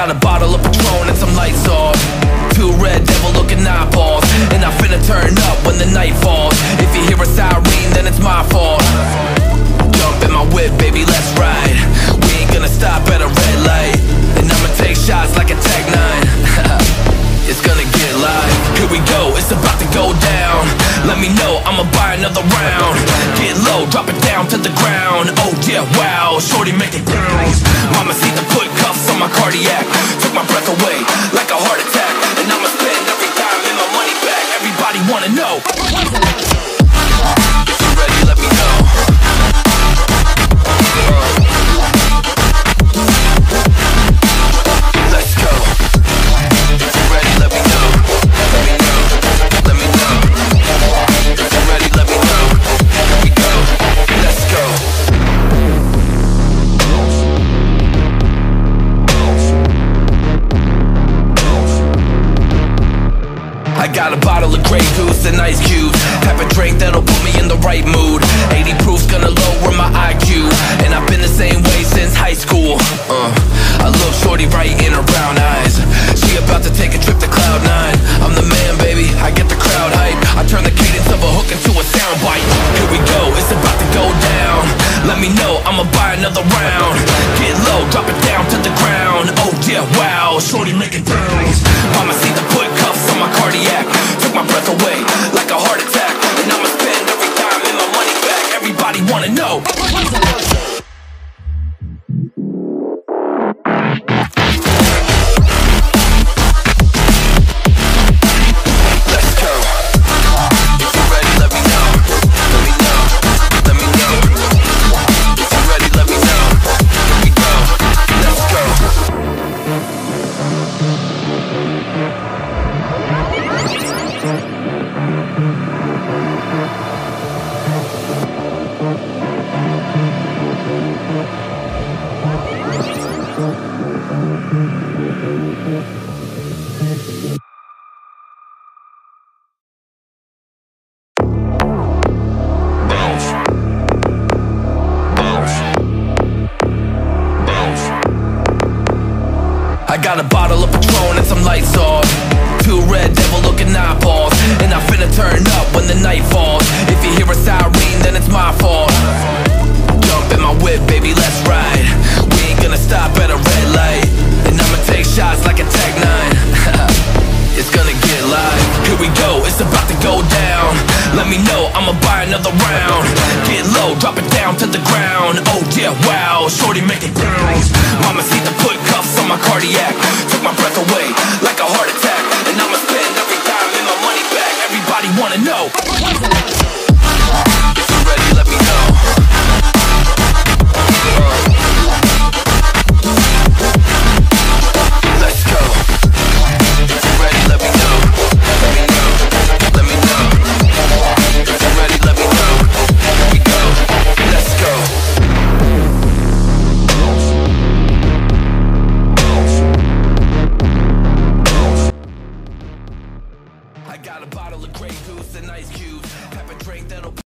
got a bottle of Patron and some lights off, two red devil looking eyeballs, and I finna turn up when the night falls. If you hear a siren, then it's my fault. Jump in my whip, baby, let's ride. We ain't gonna stop at a red light, and I'ma take shots like a Tech 9. It's gonna get live. Here we go, it's about to go down. Let me know, I'ma buy another round. Get low, drop it down to the ground. Oh yeah, wow, shorty make it bounce. Mama see the put cuffs on my cardiac. Took my breath away like a heart attack, and I'ma spend every dime and my money back. Everybody wanna know. If you're ready, let me know. Let's go. If you're ready, let me know. Let me know. Let me know. If you're ready, let me know. Here we go. Let's go. I got a bottle of Grey Goose and ice cubes. Have a drink that'll put me in the right mood. 80 proof's gonna lower my IQ, and I've been the same way since high school. I love shorty right in her brown eyes. She about to take a trip to Cloud 9. I'm the man, baby, I get the crowd hype. I turn the cadence of a hook into a soundbite. Here we go, it's about to go down. Let me know, I'ma buy another round. Get low, drop it down to the ground. Oh yeah, wow, shorty make it bounce. Mama see the put cuffs on my cardiac. Took my breath away like a heart attack, and I'ma spend every dime and my money back. Everybody wanna know. I got a bottle of Patron and some lights off, two red devil looking eyeballs, and I finna turn up when the night falls. If you hear a siren, then it's my fault. Jump in my whip, baby, let's ride. We ain't gonna stop at a red light, and I'ma take shots like a Tech 9. It's gonna get live. Here we go, it's about to go down. Let me know, I'ma buy another round. Get low, drop it down to the ground. Oh yeah, wow, shorty make it bounce. Mama see the put cuffs on my cardiac. Took my breath away like a heart